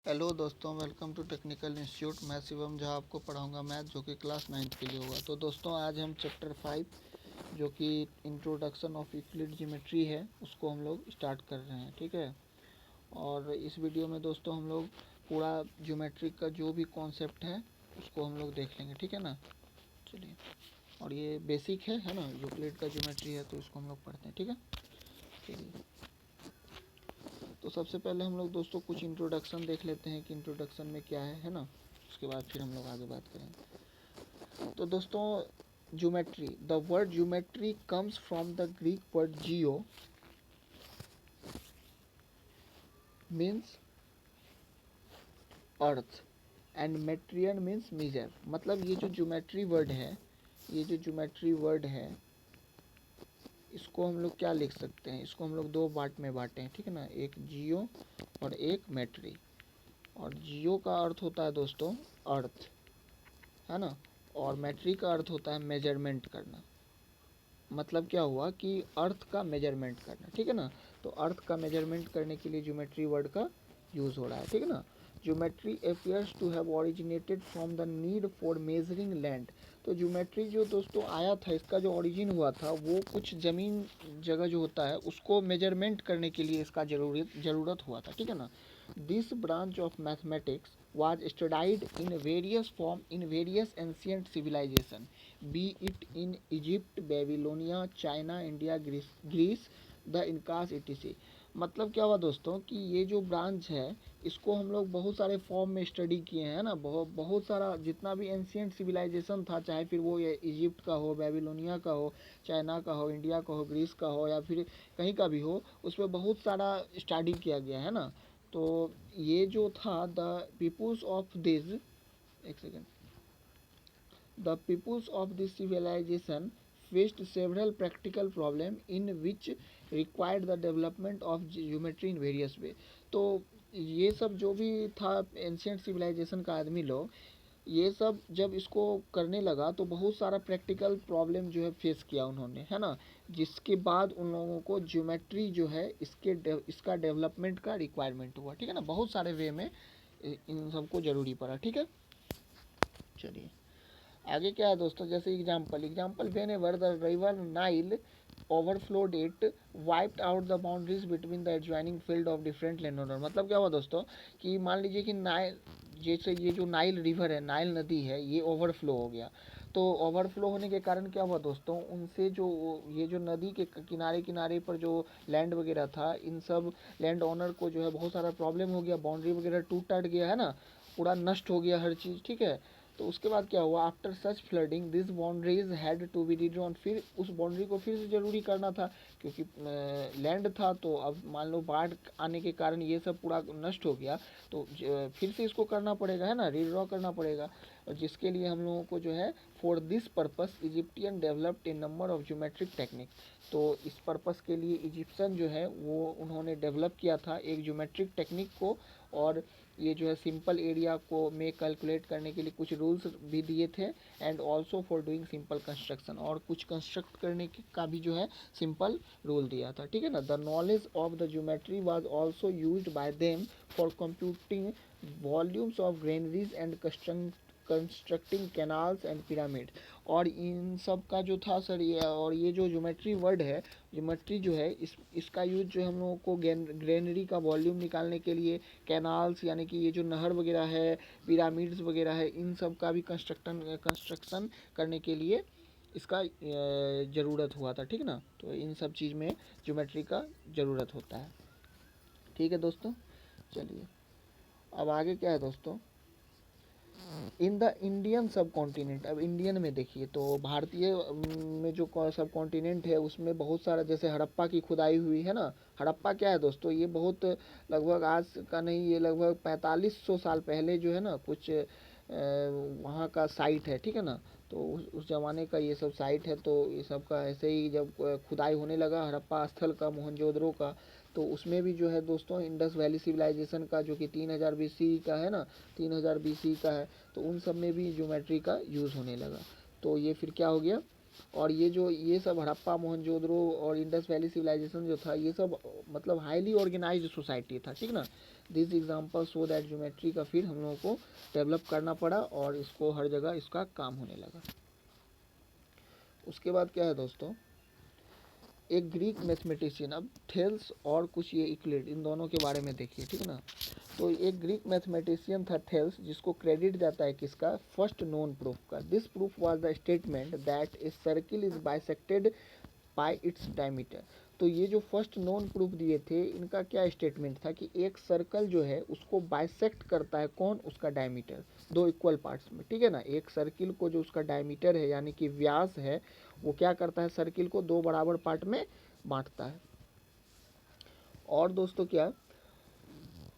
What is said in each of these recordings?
Hello दोस्तों, welcome to technical institute. मैं शिवम जहाँ आपको पढ़ाऊँगा मैथ, जो कि क्लास 9th के लिए होगा। तो दोस्तों आज हम चैप्टर 5 जो कि इंट्रोडक्शन ऑफ यूक्लिड ज्योमेट्री है, उसको हम लोग स्टार्ट कर रहे हैं। ठीक है। और इस वीडियो में दोस्तों हम लोग पूरा ज्योमेट्री का जो भी कॉन्सेप्ट है उसको हम लोग देख लेंगे। ठीक है ना। चलिए, और ये बेसिक है ना, यूक्लिड का ज्योमेट्री है, तो इसको हम लोग पढ़ते हैं। ठीक है। चलिए, तो सबसे पहले हम लोग दोस्तों कुछ इंट्रोडक्शन देख लेते हैं कि इंट्रोडक्शन में क्या है ना। उसके बाद फिर हम लोग आगे बात करेंगे। तो दोस्तों, geometry, the word geometry comes from the Greek word geo, means earth, and metrein means measure. मतलब ये जो ज्योमेट्री वर्ड है, इसको हम लोग क्या लिख सकते हैं, इसको हम लोग दो पार्ट में बांटे हैं। ठीक है ना, एक जियो और एक मेट्री। और जियो का अर्थ होता है दोस्तों अर्थ, है ना, और मेट्री का अर्थ होता है मेजरमेंट करना। मतलब क्या हुआ कि अर्थ का मेजरमेंट करना। ठीक है ना। तो अर्थ का मेजरमेंट करने के लिए ज्योमेट्री वर्ड का यूज़ हो रहा है। ठीक है ना। Geometry appears to have originated from the need for measuring land. तो ज्योमेट्री जो दोस्तों आया था, इसका जो ओरिजिन हुआ था वो कुछ ज़मीन जगह जो होता है उसको मेजरमेंट करने के लिए इसका ज़रूरत हुआ था। ठीक है ना। This branch of mathematics was studied in various form in various ancient civilization, be it in Egypt, Babylonia, China, India, Greece, the Incas etc. मतलब क्या हुआ दोस्तों कि ये जो ब्रांच है इसको हम लोग बहुत सारे फॉर्म में स्टडी किए हैं ना। बहुत सारा जितना भी एंशियंट सिविलाइजेशन था, चाहे फिर वो ये इजिप्ट का हो, बेबीलोनिया का हो, चाइना का हो, इंडिया का हो, ग्रीस का हो, या फिर कहीं का भी हो, उसमें बहुत सारा स्टडी किया गया है ना। तो ये जो था द पीपुल्स ऑफ दिस, एक second, the peoples of this civilisation faced several practical problem in which required the development of geometry in various way. तो ये सब जो भी था एंशियंट सिविलाइजेशन का आदमी लोग, ये सब जब इसको करने लगा तो बहुत सारा प्रैक्टिकल प्रॉब्लम जो है फेस किया उन्होंने, है ना। जिसके बाद उन लोगों को ज्योमेट्री जो है इसका डेवलपमेंट का रिक्वायरमेंट हुआ। ठीक है ना। बहुत सारे वे में इन सबको ज़रूरी पड़ा। ठीक है। चलिए आगे क्या है दोस्तों, जैसे example whenever the river Nile overflowed it wiped out the boundaries between the adjoining field of different landowner. मतलब क्या हुआ दोस्तों कि मान लीजिए कि नाइल, जैसे ये जो नाइल रिवर है, नाइल नदी है, ये ओवरफ्लो हो गया। तो ओवरफ्लो होने के कारण क्या हुआ दोस्तों, उनसे जो ये जो नदी के किनारे किनारे पर जो लैंड वगैरह था, इन सब लैंड ओनर को जो है बहुत सारा प्रॉब्लम हो गया, बाउंड्री वगैरह टूट टाट गया, है ना, पूरा नष्ट हो गया हर चीज़। ठीक है। तो उसके बाद क्या हुआ, after such flooding this boundaries had to be redrawn. फिर उस बाउंड्री को फिर से ज़रूरी करना था, क्योंकि लैंड था। तो अब मान लो बाढ़ आने के कारण ये सब पूरा नष्ट हो गया, तो फिर से इसको करना पड़ेगा, है ना, रीड्रॉ करना पड़ेगा। और जिसके लिए हम लोगों को जो है for this purpose Egyptian developed A number of geometric technique. तो इस पर्पस के लिए इजिप्शियन जो है वो उन्होंने डेवलप किया था एक ज्योमेट्रिक टेक्निक को। और ये जो है सिंपल एरिया को में कैलकुलेट करने के लिए कुछ रूल्स भी दिए थे, and also for doing simple construction, और कुछ कंस्ट्रक्ट करने का भी जो है सिंपल रूल दिया था। ठीक है ना। The knowledge of the geometry was also used by them for computing volumes of granaries and constructing canals and pyramid. और इन सब का जो था सर, ये और ये जो ज्योमेट्री वर्ड है, ज्योमेट्री जो है इसका यूज जो हम लोगों को ग्रेनरी का वॉल्यूम निकालने के लिए, कैनाल्स यानी कि ये जो नहर वगैरह है, पिरामिड्स वगैरह है, इन सब का भी कंस्ट्रक्शन करने के लिए इसका ज़रूरत हुआ था। ठीक ना। तो इन सब चीज़ में ज्योमेट्री का ज़रूरत होता है। ठीक है दोस्तों। चलिए अब आगे क्या है दोस्तों, इन द इंडियन सब कॉन्टिनेंट। अब इंडियन में देखिए तो भारतीय में जो सब कॉन्टिनेंट है उसमें बहुत सारा, जैसे हड़प्पा की खुदाई हुई है ना। हड़प्पा क्या है दोस्तों, ये बहुत लगभग आज का नहीं, ये लगभग 4500 साल पहले जो है ना कुछ वहाँ का साइट है। ठीक है ना। तो उस ज़माने का ये सब साइट है। तो ये सब का ऐसे ही जब खुदाई होने लगा हड़प्पा स्थल का, मोहनजोदड़ो का, तो उसमें भी जो है दोस्तों इंडस वैली सिविलाइजेशन का, जो कि 3000 BC का है ना, 3000 BC का है, तो उन सब में भी ज्योमेट्री का यूज़ होने लगा। तो ये फिर क्या हो गया और ये सब हड़प्पा मोहनजोदड़ो और इंडस वैली सिविलाइजेशन जो था, ये सब मतलब हाईली ऑर्गेनाइज्ड सोसाइटी था, ठीक ना। This example so that geometry का फिर हम लोगों को डेवलप करना पड़ा और इसको हर जगह इसका काम होने लगा। उसके बाद क्या है दोस्तों, एक ग्रीक मैथमेटिशियन, अब थेल्स और कुछ ये यूक्लिड, इन दोनों के बारे में देखिए, ठीक ना। तो एक ग्रीक मैथमेटिशियन था थेल्स, जिसको क्रेडिट जाता है किसका, फर्स्ट नोन प्रूफ का। This proof was the statement that a circle is bisected by its diameter. तो ये जो फर्स्ट नोन प्रूफ दिए थे, इनका क्या स्टेटमेंट था कि एक सर्कल जो है उसको बाइसेक्ट करता है कौन, उसका डायमीटर, दो इक्वल पार्ट्स में, ठीक है ना। एक सर्किल को जो उसका डायमीटर है यानी कि व्यास है, वो क्या करता है, सर्किल को दो बराबर पार्ट में बांटता है। और दोस्तों क्या,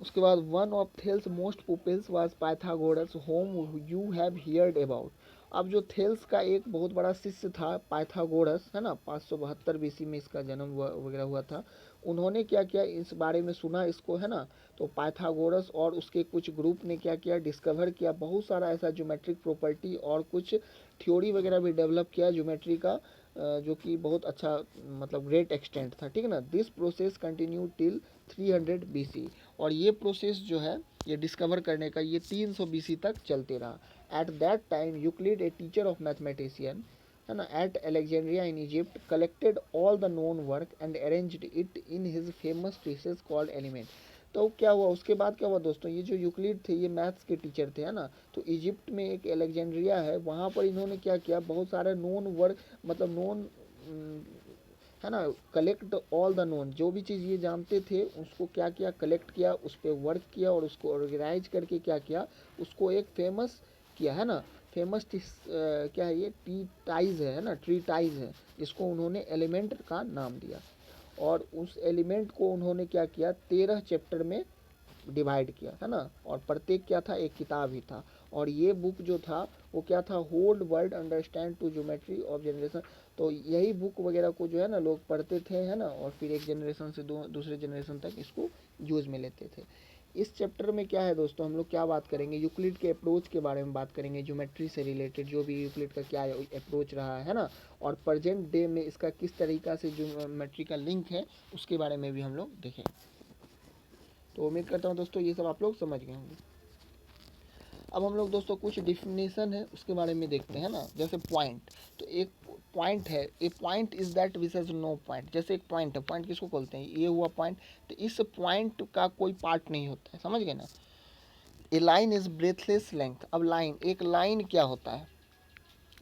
उसके बाद one of Thales most pupils was Pythagoras home you have heard about. अब जो थेल्स का एक बहुत बड़ा शिष्य था पाइथागोरस, है ना, 572 बीसी में इसका जन्म वगैरह हुआ था। उन्होंने क्या किया, इस बारे में सुना इसको, है ना। तो पाइथागोरस और उसके कुछ ग्रुप ने क्या किया, डिस्कवर किया बहुत सारा ऐसा ज्योमेट्रिक प्रॉपर्टी और कुछ थ्योरी वगैरह भी डेवलप किया ज्योमेट्री का, जो कि बहुत अच्छा मतलब ग्रेट एक्सटेंट था, ठीक है ना। This process continue till 300 BC. और ये प्रोसेस जो है, ये डिस्कवर करने का, ये 300 बीसी तक चलते रहा। At that time Euclid a teacher of mathematician, है ना, at Alexandria in Egypt, collected all the known work and arranged it in his famous treatise called element. तो क्या हुआ, उसके बाद क्या हुआ दोस्तों, ये जो यूक्लिड थे ये मैथ्स के टीचर थे, है ना। तो इजिप्ट में एक अलेक्जेंड्रिया है, वहाँ पर इन्होंने क्या किया, बहुत सारे नोन वर्क मतलब नोन, है ना, कलेक्ट ऑल द नोन, जो भी चीज़ ये जानते थे उसको क्या किया, कलेक्ट किया, उस पर वर्क किया और उसको ऑर्गेनाइज करके क्या किया, उसको एक फेमस किया, है ना। फेमस क्या है ये, टी टाइज है ना, ट्री टाइज है, इसको उन्होंने एलिमेंट का नाम दिया। और उस एलिमेंट को उन्होंने क्या किया, 13 चैप्टर में डिवाइड किया, है ना। और प्रत्येक क्या था, एक किताब ही था। और ये बुक जो था वो क्या था, hold world understand to geometry of generation. तो यही बुक वगैरह को जो है ना लोग पढ़ते थे, है ना, और फिर एक जनरेशन से दूसरे जनरेशन तक इसको यूज में लेते थे। इस चैप्टर में क्या है दोस्तों, हम लोग क्या बात करेंगे, यूक्लिड के अप्रोच के बारे में बात करेंगे, ज्योमेट्री से रिलेटेड जो भी यूक्लिड का क्या अप्रोच रहा है ना, और प्रेजेंट डे में इसका किस तरीका से ज्योमेट्री का लिंक है, उसके बारे में भी हम लोग देखें। तो उम्मीद करता हूँ दोस्तों ये सब आप लोग समझ गए होंगे। अब हम लोग दोस्तों कुछ डिफिनेशन है उसके बारे में देखते हैं ना। जैसे पॉइंट, तो एक पॉइंट है, a point is that which has no point. जैसे एक पॉइंट है, पॉइंट किसको बोलते हैं, ये हुआ पॉइंट। तो इस पॉइंट का कोई पार्ट नहीं होता है, समझ गए ना। ए लाइन इज ब्रेथलेस लेंथ। अब लाइन, एक लाइन क्या होता है,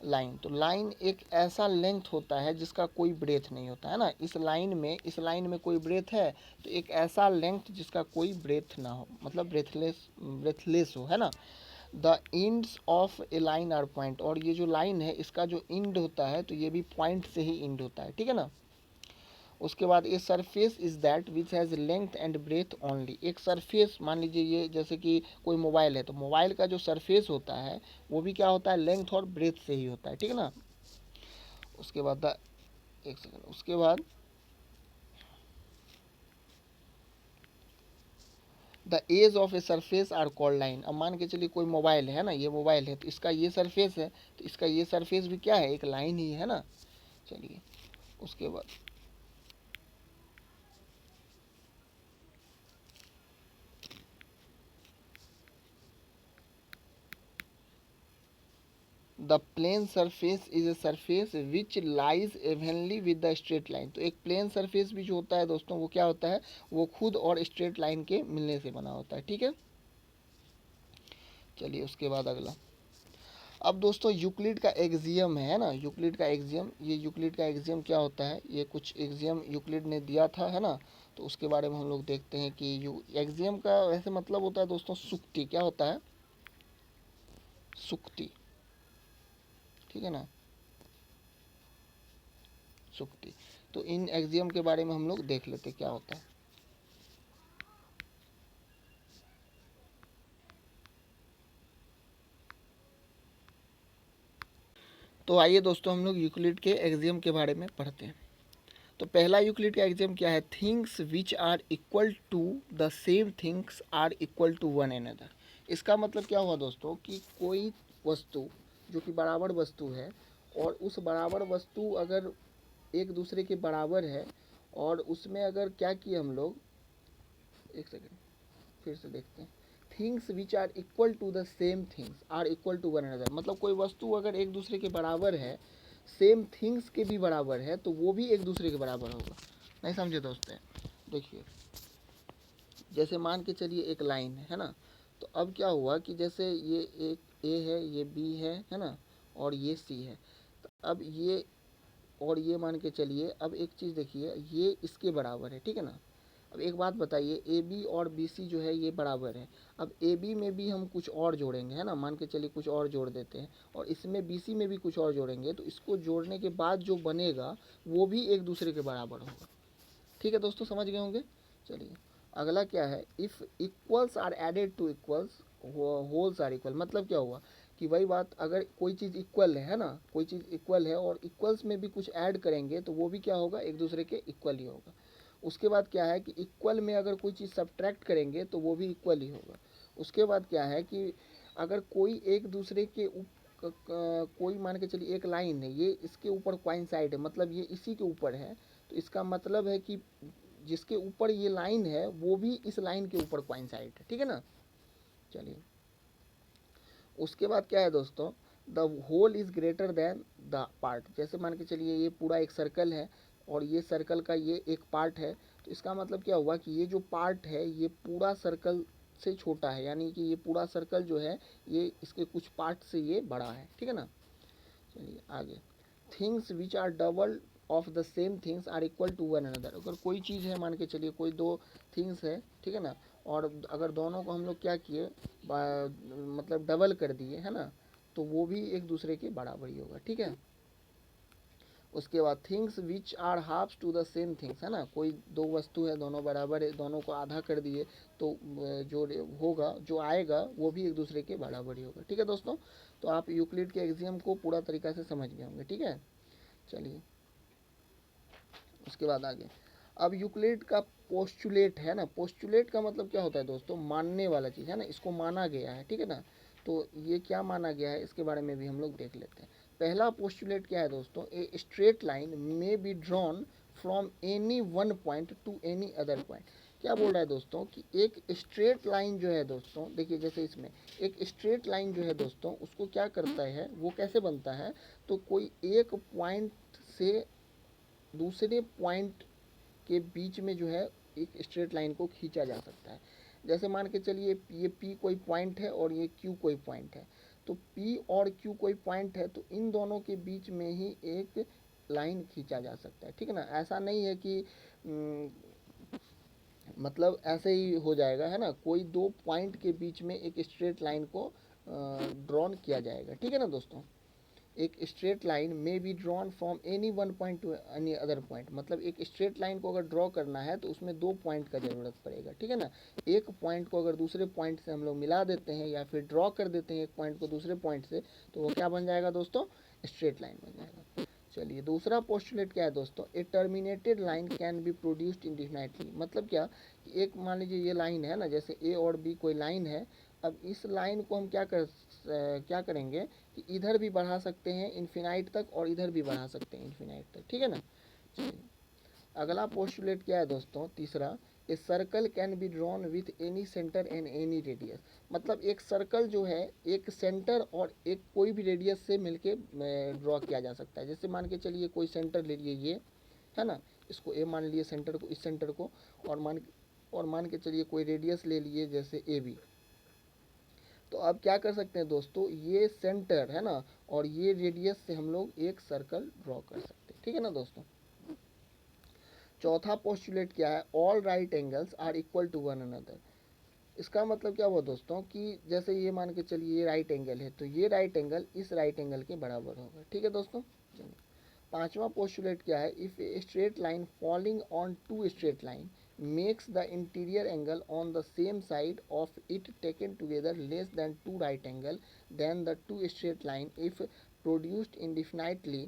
लाइन, तो लाइन एक ऐसा लेंथ होता है जिसका कोई ब्रेथ नहीं होता है ना। इस लाइन में कोई ब्रेथ है, तो एक ऐसा लेंथ जिसका कोई ब्रेथ ना हो, मतलब ब्रेथलेस हो, है ना। The ends of a line are point. और ये जो लाइन है इसका जो इंड होता है, तो ये भी पॉइंट से ही इंड होता है, ठीक है ना। उसके बाद a surface is that which has length and breadth only. एक सरफेस, मान लीजिए ये जैसे कि कोई मोबाइल है, तो मोबाइल का जो सरफेस होता है वो भी क्या होता है, लेंथ और ब्रेथ से ही होता है, ठीक है ना। उसके बाद एक सेकंड, उसके बाद the edge of a surface are called line. अब मान के चलिए कोई मोबाइल है ना, ये मोबाइल है, तो इसका ये सरफेस है, तो इसका ये सरफेस भी क्या है, एक लाइन ही है ना। चलिए उसके बाद the plane surface is a surface which lies evenly with the straight line. तो एक प्लेन सरफेस भी जो होता है दोस्तों, वो क्या होता है, वो खुद और स्ट्रेट लाइन के मिलने से बना होता है, ठीक है। चलिए उसके बाद अगला। अब दोस्तों यूक्लिड का एक्सियम है ना, यूक्लिड का एक्सियम, ये यूक्लिड का एक्सियम क्या होता है, ये कुछ एक्सियम यूक्लिड ने दिया था, है ना। तो उसके बारे में हम लोग देखते हैं कि एक्सियम का वैसे मतलब होता है दोस्तों सुक्ति। क्या होता है, सुक्ति, ठीक है ना, सुक्ति। तो इन एक्सियम के बारे में हम लोग देख लेते क्या होता है। तो आइए दोस्तों हम लोग यूक्लिड के एक्सियम के बारे में पढ़ते हैं। तो पहला यूक्लिड का एक्सियम क्या है, things which are equal to the same things are equal to one another. इसका मतलब क्या हुआ दोस्तों कि कोई वस्तु जो कि बराबर वस्तु है और उस बराबर वस्तु अगर एक दूसरे के बराबर है और उसमें अगर क्या किए हम लोग, एक सेकेंड फिर से देखते हैं, things which are equal to the same things are equal to one another, मतलब कोई वस्तु अगर एक दूसरे के बराबर है, सेम थिंग्स के भी बराबर है, तो वो भी एक दूसरे के बराबर होगा। नहीं समझे दोस्तों? देखिए जैसे मान के चलिए एक लाइन है ना, तो अब क्या हुआ कि जैसे ये एक ए है, ये बी है ना, और ये सी है, तो अब ये और ये मान के चलिए, अब एक चीज़ देखिए, ये इसके बराबर है, ठीक है ना। अब एक बात बताइए, ए बी और बी सी जो है ये बराबर है। अब ए बी में भी हम कुछ और जोड़ेंगे, है ना, मान के चलिए कुछ और जोड़ देते हैं, और इसमें बी सी में भी कुछ और जोड़ेंगे, तो इसको जोड़ने के बाद जो बनेगा वो भी एक दूसरे के बराबर होगा। ठीक है दोस्तों, समझ गए होंगे। चलिए अगला क्या है, if equals are added to equals wholes are equal, मतलब क्या हुआ कि वही बात, अगर कोई चीज़ इक्वल है ना, कोई चीज़ इक्वल है और इक्वल्स में भी कुछ ऐड करेंगे तो वो भी क्या होगा, एक दूसरे के इक्वल ही होगा। उसके बाद क्या है कि इक्वल में अगर कोई चीज़ सब्ट्रैक्ट करेंगे तो वो भी इक्वल ही होगा। उसके बाद क्या है कि अगर कोई एक दूसरे के कोई मान के चलिए एक लाइन है, ये इसके ऊपर कोइंसाइड है, मतलब ये इसी के ऊपर है, तो इसका मतलब है कि जिसके ऊपर ये लाइन है वो भी इस लाइन के ऊपर कोइंसाइड है, ठीक है ना। चलिए उसके बाद क्या है दोस्तों, the whole is greater than the part, जैसे मान के चलिए ये पूरा एक सर्कल है और ये सर्कल का ये एक पार्ट है, तो इसका मतलब क्या हुआ कि ये जो पार्ट है ये पूरा सर्कल से छोटा है, यानी कि ये पूरा सर्कल जो है ये इसके कुछ पार्ट से ये बड़ा है, ठीक है ना। चलिए आगे, things which are double of the same things are equal to one another, अगर कोई चीज़ है, मान के चलिए कोई दो थिंग्स है, ठीक है ना, और अगर दोनों को हम लोग क्या किए, मतलब डबल कर दिए, है ना, तो वो भी एक दूसरे के बराबर ही होगा, ठीक है। उसके बाद things which are halves to the same things, है ना, कोई दो वस्तु है, दोनों बराबर है, दोनों को आधा कर दिए, तो जो होगा, जो आएगा वो भी एक दूसरे के बराबर ही होगा, ठीक है दोस्तों। तो आप यूक्लिड के एग्जाम को पूरा तरीका से समझ गए होंगे, ठीक है। चलिए उसके बाद आगे, अब यूक्लिड का पोस्टुलेट है ना, पोस्टुलेट का मतलब क्या होता है दोस्तों, मानने वाला चीज़ है ना, इसको माना गया है, ठीक है ना। तो ये क्या माना गया है इसके बारे में भी हम लोग देख लेते हैं। पहला पोस्टुलेट क्या है दोस्तों, ए straight line may be drawn from any one point two any other point. क्या बोल रहा है दोस्तों कि एक स्ट्रेट लाइन जो है दोस्तों, देखिए जैसे इसमें एक स्ट्रेट लाइन जो है दोस्तों, उसको क्या करता है, वो कैसे बनता है, तो कोई एक पॉइंट से दूसरे पॉइंट के बीच में जो है एक स्ट्रेट लाइन को खींचा जा सकता है। जैसे मान के चलिए ये पी कोई पॉइंट है और ये क्यू कोई पॉइंट है, तो पी और क्यू कोई पॉइंट है, तो इन दोनों के बीच में ही एक लाइन खींचा जा सकता है, ठीक है ना। ऐसा नहीं है कि मतलब ऐसे ही हो जाएगा, है ना, कोई दो पॉइंट के बीच में एक स्ट्रेट लाइन को ड्रॉन किया जाएगा, ठीक है ना दोस्तों। एक स्ट्रेट लाइन में be drawn from any one point two any other point, मतलब एक स्ट्रेट लाइन को अगर ड्रॉ करना है तो उसमें दो पॉइंट का ज़रूरत पड़ेगा, ठीक है ना। एक पॉइंट को अगर दूसरे पॉइंट से हम लोग मिला देते हैं या फिर ड्रॉ कर देते हैं एक पॉइंट को दूसरे पॉइंट से, तो वो क्या बन जाएगा दोस्तों, स्ट्रेट लाइन बन जाएगा। चलिए दूसरा पोस्टुलेट क्या है दोस्तों, a terminated line can be produced indefinitely, मतलब क्या कि एक मान लीजिए ये लाइन है ना, जैसे ए और बी कोई लाइन है, अब इस लाइन को हम क्या करेंगे कि इधर भी बढ़ा सकते हैं इन्फिनाइट तक और इधर भी बढ़ा सकते हैं इन्फिनाइट तक, ठीक है ना। चलिए अगला पोस्टुलेट क्या है दोस्तों, तीसरा, a circle can be drawn with any centre and any radius, मतलब एक सर्कल जो है एक सेंटर और एक कोई भी रेडियस से मिलके ड्रॉ किया जा सकता है। जैसे मान के चलिए कोई सेंटर ले लिए ये, है ना, इसको ए मान लिए सेंटर को, इस सेंटर को, और मान के चलिए कोई रेडियस ले लिए जैसे ए बी, तो अब क्या कर सकते हैं दोस्तों, ये सेंटर है ना और ये रेडियस से हम लोग एक सर्कल ड्रॉ कर सकते हैं, ठीक है ना दोस्तों। चौथा पोस्टुलेट क्या है, all right angles are equal to one another, इसका मतलब क्या हुआ दोस्तों कि जैसे ये मान के चलिए ये राइट एंगल है, तो ये राइट एंगल इस राइट एंगल के बराबर होगा, ठीक है दोस्तों। चलिए पांचवा पोस्टुलेट क्या है, if a straight line falling on two straight line makes the interior angle on the same side of it taken together less than two right angle, then the two straight line if produced indefinitely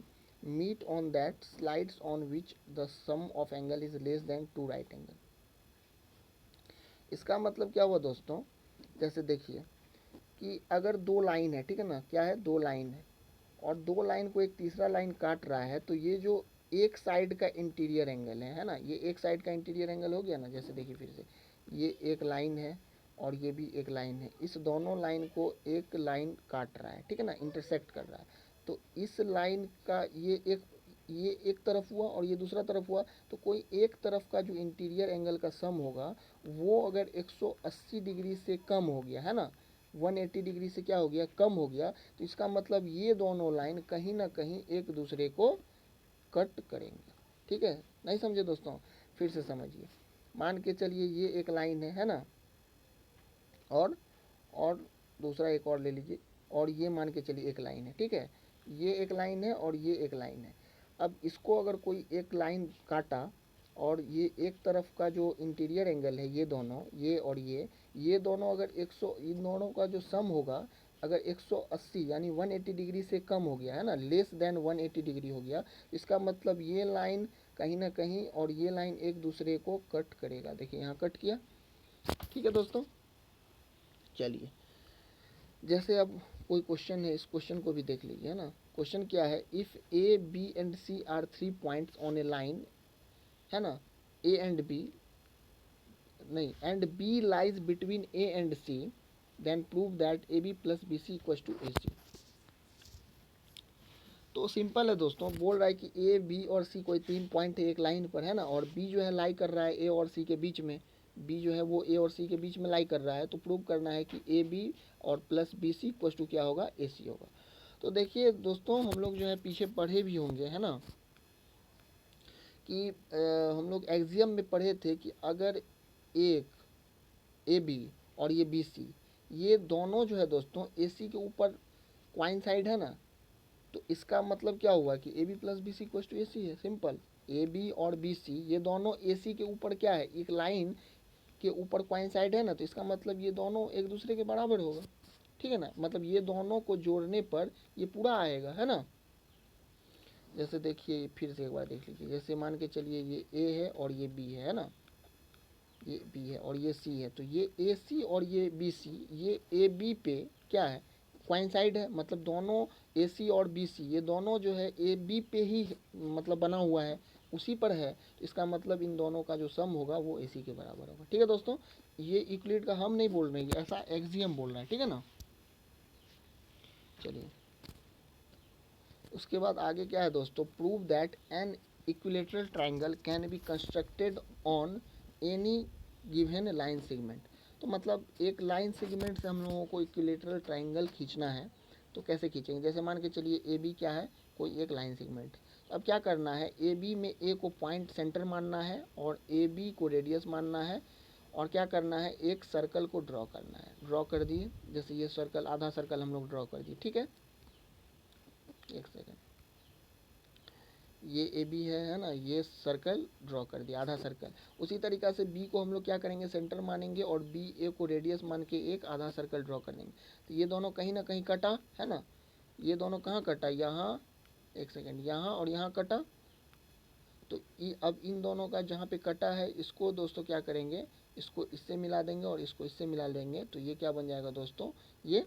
meet on that slides on which the sum of angle is less than two right angle। इसका मतलब क्या हुआ दोस्तों, जैसे देखिए कि अगर दो लाइन है, ठीक है ना, क्या है, दो लाइन है और दो लाइन को एक तीसरा लाइन काट रहा है, तो ये जो एक साइड का इंटीरियर एंगल है ना, ये एक साइड का इंटीरियर एंगल हो गया ना। जैसे देखिए फिर से, ये एक लाइन है और ये भी एक लाइन है, इस दोनों लाइन को एक लाइन काट रहा है, ठीक है ना, इंटरसेक्ट कर रहा है। तो इस लाइन का ये एक तरफ हुआ और ये दूसरा तरफ हुआ, तो कोई एक तरफ का जो इंटीरियर एंगल का सम होगा वो अगर 180 डिग्री से कम हो गया है ना, 180 डिग्री से क्या हो गया, कम हो गया, तो इसका मतलब ये दोनों लाइन कहीं ना कहीं एक दूसरे को कट करेंगे। ठीक है, नहीं समझे दोस्तों? फिर से समझिए, मान के चलिए ये एक लाइन है ना, और दूसरा एक और ले लीजिए, और ये मान के चलिए एक लाइन है, ठीक है, ये एक लाइन है और ये एक लाइन है। अब इसको अगर कोई एक लाइन काटा और ये एक तरफ का जो इंटीरियर एंगल है, ये दोनों, ये और ये दोनों अगर 100, इन दोनों का जो सम होगा अगर 180 यानी 180 डिग्री से कम हो गया है ना, लेस देन 180 डिग्री हो गया, इसका मतलब ये लाइन कहीं ना कहीं और ये लाइन एक दूसरे को कट करेगा। देखिए यहाँ कट किया। ठीक है दोस्तों, चलिए जैसे अब कोई क्वेश्चन है, इस क्वेश्चन को भी देख लीजिए, है ना। क्वेश्चन क्या है, if A B and C are 3 points on a line, है ना, ए एंड बी, नहीं, and B lies between A and C, then prove that A B plus B C equal to A C. तो simple है दोस्तों, बोल रहा है कि ए बी और सी कोई 3 पॉइंट है एक लाइन पर, है ना, और बी जो है लाई कर रहा है ए और सी के बीच में, बी जो है वो ए और सी के बीच में लाई कर रहा है, तो प्रूव करना है कि ए बी और plus B C equal to क्या होगा, ए सी होगा। तो देखिए दोस्तों, हम लोग जो है पीछे पढ़े भी होंगे, है ना, कि हम लोग एक्सियम में पढ़े थे कि अगर एक ए बी और ये बी सी, ये दोनों जो है दोस्तों ए सी के ऊपर क्वाइंसाइड है ना, तो इसका मतलब क्या हुआ कि A B plus B C equal to A C है। सिंपल, ए बी और बी सी ये दोनों ए सी के ऊपर क्या है, एक लाइन के ऊपर क्वाइंसाइड है ना, तो इसका मतलब ये दोनों एक दूसरे के बराबर होगा। ठीक है ना, मतलब ये दोनों को जोड़ने पर ये पूरा आएगा, है ना। जैसे देखिए फिर से एक बार देख लीजिए, जैसे मान के चलिए ये ए है और ये बी है ना, ये बी है और ये सी है, तो ये ए सी और ये बी सी, ये ए बी पे क्या है, क्वाइंसाइड है, मतलब दोनों ए सी और बी सी ये दोनों जो है ए बी पे ही मतलब बना हुआ है, उसी पर है, तो इसका मतलब इन दोनों का जो सम होगा वो ए सी के बराबर होगा। ठीक है दोस्तों, ये इक्वलिट का हम नहीं बोल रहे हैं, ऐसा एक्सियम बोल रहा है, ठीक है ना। चलिए उसके बाद आगे क्या है दोस्तों, prove that an equilateral triangle can be constructed on any given line segment. तो मतलब एक लाइन सेगमेंट से हम लोगों को इक्विलेटरल ट्राइंगल खींचना है, तो कैसे खींचेंगे। जैसे मान के चलिए ए बी क्या है, कोई एक लाइन सेगमेंट, तो अब क्या करना है, ए बी में ए को पॉइंट सेंटर मानना है और ए बी को रेडियस मानना है, और क्या करना है, एक सर्कल को ड्रॉ करना है। ड्रॉ कर दिए, जैसे ये सर्कल, आधा सर्कल हम लोग ड्रॉ कर दिए, ठीक है। एक सेकेंड, ये ए बी है ना, ये सर्कल ड्रॉ कर दिया, आधा सर्कल। उसी तरीक़ा से बी को हम लोग क्या करेंगे, सेंटर मानेंगे और बी ए को रेडियस मान के एक आधा सर्कल ड्रॉ कर देंगे। तो ये दोनों कहीं ना कहीं कटा, है ना, ये दोनों कहाँ कटा, यहाँ, एक सेकेंड, यहाँ और यहाँ कटा। तो अब इन दोनों का जहाँ पे कटा है, इसको दोस्तों क्या करेंगे, इसको इससे मिला देंगे और इसको इससे मिला देंगे, तो ये क्या बन जाएगा दोस्तों, ये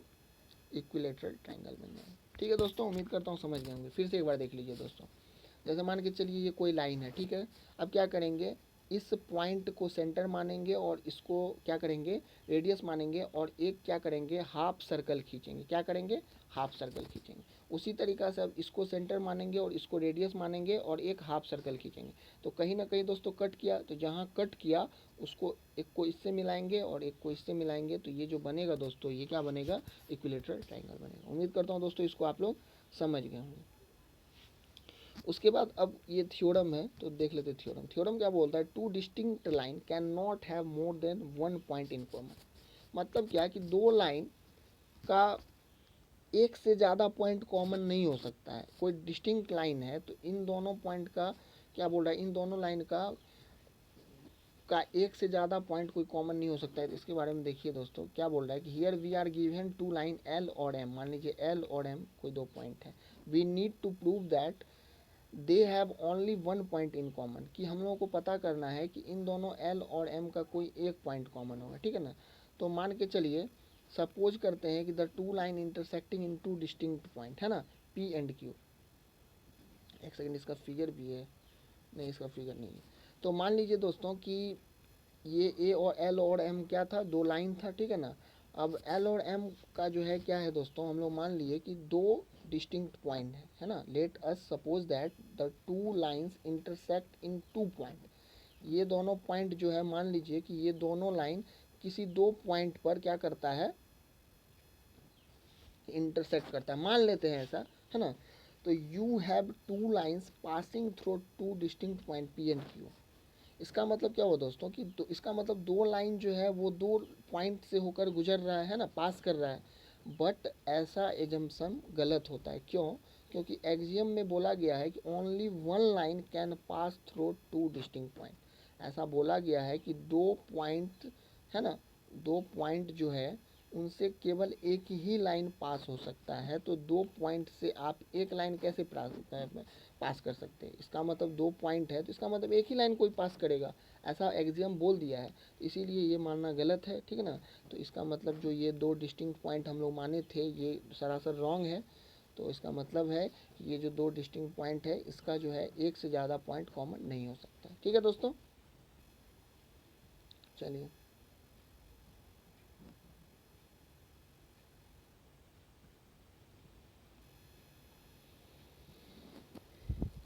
इक्विलेटरल ट्राइंगल बन जाएगा। ठीक है दोस्तों, उम्मीद करता हूँ समझ गए होंगे। फिर से एक बार देख लीजिए दोस्तों, जैसे मान के चलिए ये कोई लाइन है, ठीक है। अब क्या करेंगे, इस पॉइंट को सेंटर मानेंगे और इसको क्या करेंगे, रेडियस मानेंगे, और एक क्या करेंगे, हाफ सर्कल खींचेंगे। क्या करेंगे, हाफ सर्कल खींचेंगे। उसी तरीक़ा से अब इसको सेंटर मानेंगे और इसको रेडियस मानेंगे और एक हाफ सर्कल खींचेंगे। तो कहीं ना कहीं दोस्तों कट किया, तो जहाँ कट किया उसको एक को इससे मिलाएंगे और एक को इससे मिलाएंगे, तो ये जो बनेगा दोस्तों, ये क्या बनेगा, इक्विलेटरल ट्राइंगल बनेगा। उम्मीद करता हूँ दोस्तों इसको आप लोग समझ गए होंगे। उसके बाद अब ये थ्योरम है, तो देख लेते थ्योरम। थ्योरम क्या बोलता है, two distinct line can not have more than one point in common. मतलब क्या कि दो लाइन का एक से ज़्यादा पॉइंट कॉमन नहीं हो सकता है। कोई डिस्टिंक्ट लाइन है तो इन दोनों पॉइंट का क्या बोल रहा है, इन दोनों लाइन का एक से ज़्यादा पॉइंट कोई कॉमन नहीं हो सकता है। तो इसके बारे में देखिए दोस्तों, क्या बोल रहा है कि here we are given two line L और एम, मान लीजिए एल और एम कोई दो पॉइंट है। We need to prove that they have only one point in common, कि हम लोगों को पता करना है कि इन दोनों एल और एम का कोई एक पॉइंट कॉमन होगा, ठीक है ना। तो मान के चलिए, सपोज करते हैं कि the two line intersecting in to distinct point, है ना, पी एंड क्यू। एक सेकंड, इसका फिगर भी है, नहीं इसका फिगर नहीं है। तो मान लीजिए दोस्तों कि ये ए और एल और एम क्या था, दो लाइन था, ठीक है ना। अब एल और एम का जो है क्या है दोस्तों, हम लोग मान लिए कि दो डिस्टिंक्ट पॉइंट है ना। Let us suppose that the two lines intersect in two point. ये दोनों पॉइंट जो है, मान लीजिए कि ये दोनों लाइन किसी दो पॉइंट पर क्या करता है, इंटरसेक्ट करता है, मान लेते हैं ऐसा, है ना। तो you have two lines passing through two distinct point P and Q. इसका मतलब क्या हुआ दोस्तों कि इसका मतलब दो लाइन जो है वो दो पॉइंट से होकर गुजर रहा है ना, पास कर रहा है। बट ऐसा एजम्पशन गलत होता है। क्यों? क्योंकि एक्सियम में बोला गया है कि only one line can pass through two distinct point. ऐसा बोला गया है कि दो पॉइंट, है ना, दो पॉइंट जो है उनसे केवल एक ही लाइन पास हो सकता है। तो दो पॉइंट से आप एक लाइन कैसे पास कर सकते हैं? इसका मतलब दो पॉइंट है तो इसका मतलब एक ही लाइन कोई पास करेगा, ऐसा एक्सियम बोल दिया है। इसीलिए ये मानना गलत है, ठीक है ना। तो इसका मतलब जो ये दो डिस्टिंक्ट पॉइंट हम लोग माने थे ये सरासर रॉन्ग है। तो इसका मतलब है कि ये जो दो डिस्टिंक्ट पॉइंट है इसका जो है एक से ज़्यादा पॉइंट कॉमन नहीं हो सकता। ठीक है दोस्तों, चलिए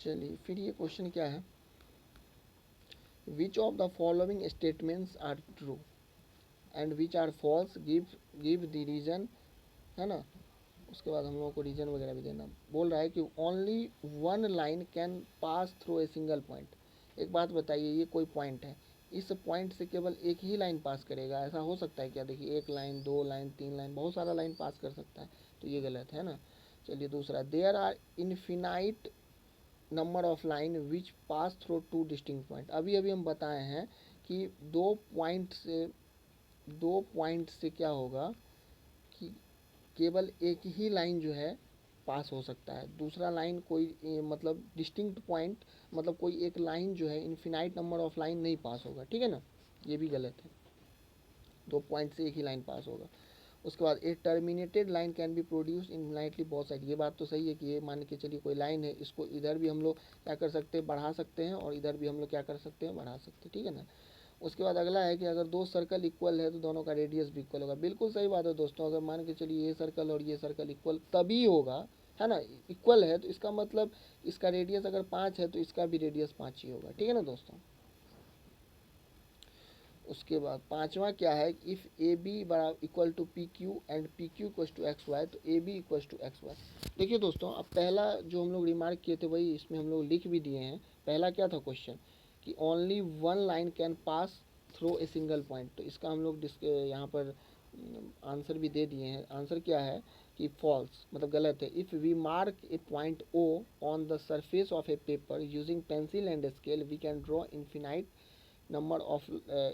चलिए फिर ये क्वेश्चन क्या है, which of the following statements are true and which are false, give the reason, है ना। उसके बाद हम लोगों को रीजन वगैरह भी देना। बोल रहा है कि only one line can pass through a single point. एक बात बताइए, ये कोई पॉइंट है, इस पॉइंट से केवल एक ही लाइन पास करेगा, ऐसा हो सकता है क्या? देखिए एक लाइन, दो लाइन, तीन लाइन, बहुत सारा लाइन पास कर सकता है, तो ये गलत है ना। चलिए दूसरा, there are infinite number of line which pass through two distinct point. अभी अभी हम बताए हैं कि दो पॉइंट से क्या होगा कि केवल एक ही लाइन जो है पास हो सकता है। दूसरा लाइन कोई मतलब डिस्टिंक्ट पॉइंट, मतलब कोई एक लाइन जो है इन्फिनाइट नंबर ऑफ लाइन नहीं पास होगा, ठीक है ना। ये भी गलत है, दो पॉइंट से एक ही लाइन पास होगा। उसके बाद a terminated line can be produce infinitely both side. ये बात तो सही है कि ये मान के चलिए कोई लाइन है, इसको इधर भी हम लोग क्या कर सकते हैं, बढ़ा सकते हैं, और इधर भी हम लोग क्या कर सकते हैं, बढ़ा सकते हैं, ठीक है ना। उसके बाद अगला है कि अगर दो सर्कल इक्वल है तो दोनों का रेडियस भी इक्वल होगा। बिल्कुल सही बात है दोस्तों, अगर मान के चलिए ये सर्कल और ये सर्कल इक्वल तभी होगा, है ना, इक्वल है तो इसका मतलब इसका रेडियस अगर 5 है तो इसका भी रेडियस 5 ही होगा, ठीक है ना दोस्तों। उसके बाद पांचवा क्या है, इफ़ ए बी बड़ा equal to P Q and P Q equal to X Y, तो A B equal to X Y. देखिए दोस्तों, अब पहला जो हम लोग रिमार्क किए थे वही इसमें हम लोग लिख भी दिए हैं। पहला क्या था क्वेश्चन कि only one line can pass through a single point, तो इसका हम लोग यहाँ पर आंसर भी दे दिए हैं। आंसर क्या है कि फॉल्स, मतलब गलत है। If we mark a point O on the surface of a paper using pencil and scale we can draw infinite number of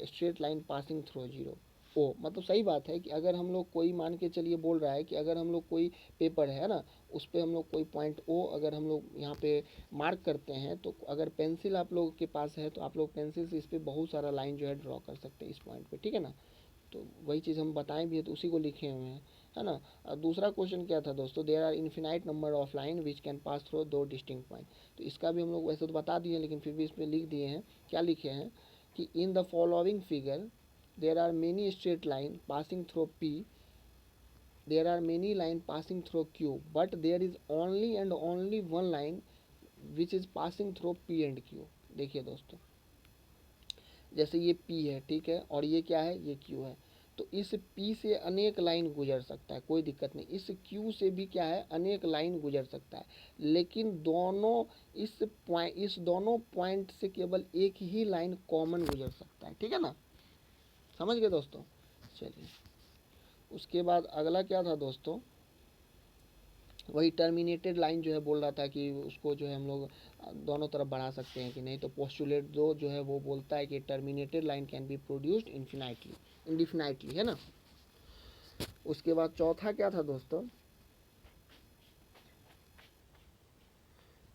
straight line passing through zero. O मतलब सही बात है कि अगर हम लोग कोई मान के चलिए बोल रहा है कि अगर हम लोग कोई पेपर है ना, उस पर हम लोग कोई पॉइंट ओ अगर हम लोग यहाँ पे मार्क करते हैं, तो अगर पेंसिल आप लोगों के पास है तो आप लोग पेंसिल से इस पर बहुत सारा लाइन जो है ड्रॉ कर सकते हैं इस पॉइंट पे, ठीक है ना। तो वही चीज़ हम बताएं भी है तो उसी को लिखे हुए हैं, है ना। और दूसरा क्वेश्चन क्या था दोस्तों, there are infinite number of line which can pass through दो डिस्टिंक्ट पॉइंट। तो इसका भी हम लोग वैसे तो बता दिए लेकिन फिर भी इस पर लिख दिए हैं। क्या लिखे हैं कि in the following figure there are many straight line passing through P, there are many line passing through Q, but there is only and only one line which is passing through P and Q. देखिए दोस्तों, जैसे ये P है, ठीक है, और ये क्या है, ये Q है। तो इस P से अनेक लाइन गुजर सकता है, कोई दिक्कत नहीं। इस Q से भी क्या है, अनेक लाइन गुजर सकता है, लेकिन इस दोनों पॉइंट से केवल एक ही लाइन कॉमन गुजर सकता है, ठीक है ना। समझ गए दोस्तों। चलिए उसके बाद अगला क्या था दोस्तों, वही टर्मिनेटेड लाइन जो है बोल रहा था कि उसको जो है हम लोग दोनों तरफ बढ़ा सकते हैं कि नहीं। तो पोस्टुलेट दो जो है वो बोलता है कि terminated line can be produced indefinitely, है ना। उसके बाद चौथा क्या था दोस्तों,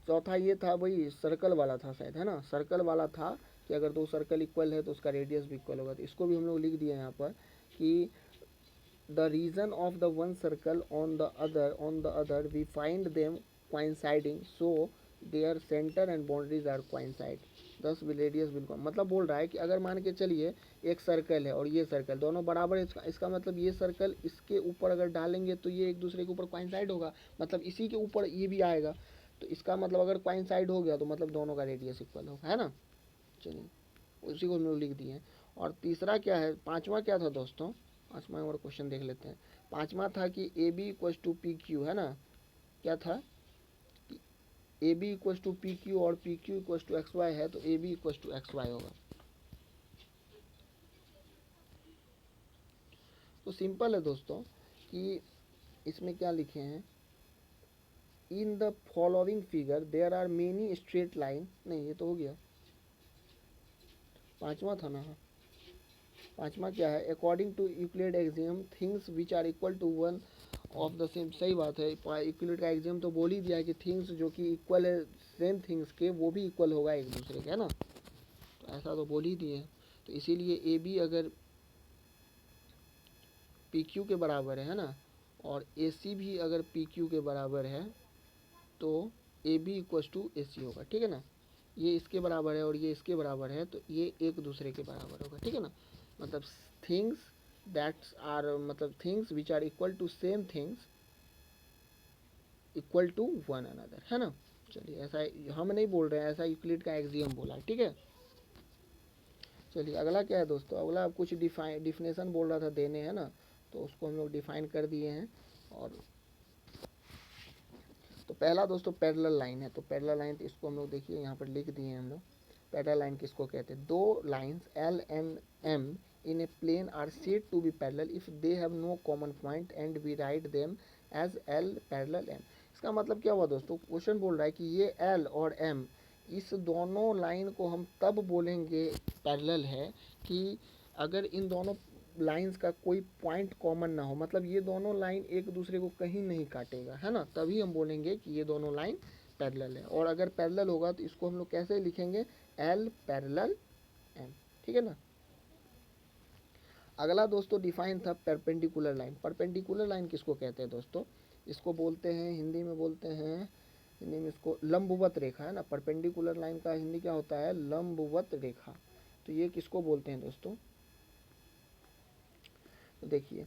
चौथा ये था वही सर्कल वाला था शायद, है ना। सर्कल वाला था कि अगर दो सर्कल इक्वल है तो उसका रेडियस भी इक्वल होगा। तो इसको भी हम लोग लिख दिए यहाँ पर कि the region of the one circle on the other we find them coinciding, so their center and boundaries are coincide, thus radius will मतलब बोल रहा है कि अगर मान के चलिए एक सर्कल है और ये सर्कल दोनों बराबर है, इसका मतलब ये सर्कल इसके ऊपर अगर डालेंगे तो ये एक दूसरे के ऊपर coincide होगा, मतलब इसी के ऊपर ये भी आएगा, तो इसका मतलब अगर coincide हो गया तो मतलब दोनों का रेडियस इक्वल होगा, है ना। चलिए उसी को हम लोग लिख दिए। और तीसरा क्या है, पांचवा क्या था दोस्तों, पांचवा और क्वेश्चन देख लेते हैं। पांचवा था कि A B equal to P Q, है ना, क्या था, A B equal to P Q और P Q equal to X Y है, तो A B equal to X Y होगा। तो सिंपल है दोस्तों कि इसमें क्या लिखे हैं, in the following figure there are many straight line, नहीं ये तो हो गया, पांचवा था ना, पांचवा क्या है, according to Euclid axiom things which are equal to one of the same, सही बात है, यूक्लिड का एक्सियम तो बोल ही दिया है कि थिंग्स जो कि इक्वल है सेम थिंग्स के वो भी इक्वल होगा एक दूसरे के, है ना, तो ऐसा तो बोल ही दिए। तो इसीलिए ए बी अगर पी क्यू के बराबर है ना, और ए सी भी अगर पी क्यू के बराबर है तो A B equal to A सी होगा, ठीक है ना, ये इसके बराबर है और ये इसके बराबर है तो ये एक दूसरे के बराबर होगा, ठीक है ना, मतलब थिंग्स दैट्स आर, मतलब things which are equal to same things equal to one another, है ना। चलिए ऐसा हम नहीं बोल रहे हैं, ऐसा यूक्लिड का एक्सियम बोला, ठीक है। चलिए अगला क्या है दोस्तों, अगला कुछ डिफिनेशन बोल रहा था देने, है ना, तो उसको हम लोग डिफाइन कर दिए हैं। और तो पहला दोस्तों पैरेलल लाइन है, तो पैरेलल लाइन तो इसको हम लोग देखिए यहाँ पर लिख दिए हैं हम लोग। पैरेलल लाइन किसको कहते हैं, दो lines L and M in a plane are said to be parallel if they have no common point and we write them as L parallel M. इसका मतलब क्या हुआ दोस्तों, क्वेश्चन बोल रहा है कि ये एल और एम, इस दोनों लाइन को हम तब बोलेंगे पैरेलल है कि अगर इन दोनों लाइंस का कोई पॉइंट कॉमन ना हो, मतलब ये दोनों लाइन एक दूसरे को कहीं नहीं काटेगा, है ना, तभी हम बोलेंगे कि ये दोनों लाइन पैरेलल है। और अगर पैरेलल होगा तो इसको हम लोग कैसे लिखेंगे, एल पैरेलल एम, ठीक है ना। अगला दोस्तों डिफाइन था परपेंडिकुलर लाइन। परपेंडिकुलर लाइन किसको कहते हैं दोस्तों, इसको बोलते हैं हिंदी में, बोलते हैं हिंदी में इसको लंबवत रेखा, है ना। परपेंडिकुलर लाइन का हिंदी क्या होता है, लंबवत रेखा। तो ये किसको बोलते हैं दोस्तों, तो देखिए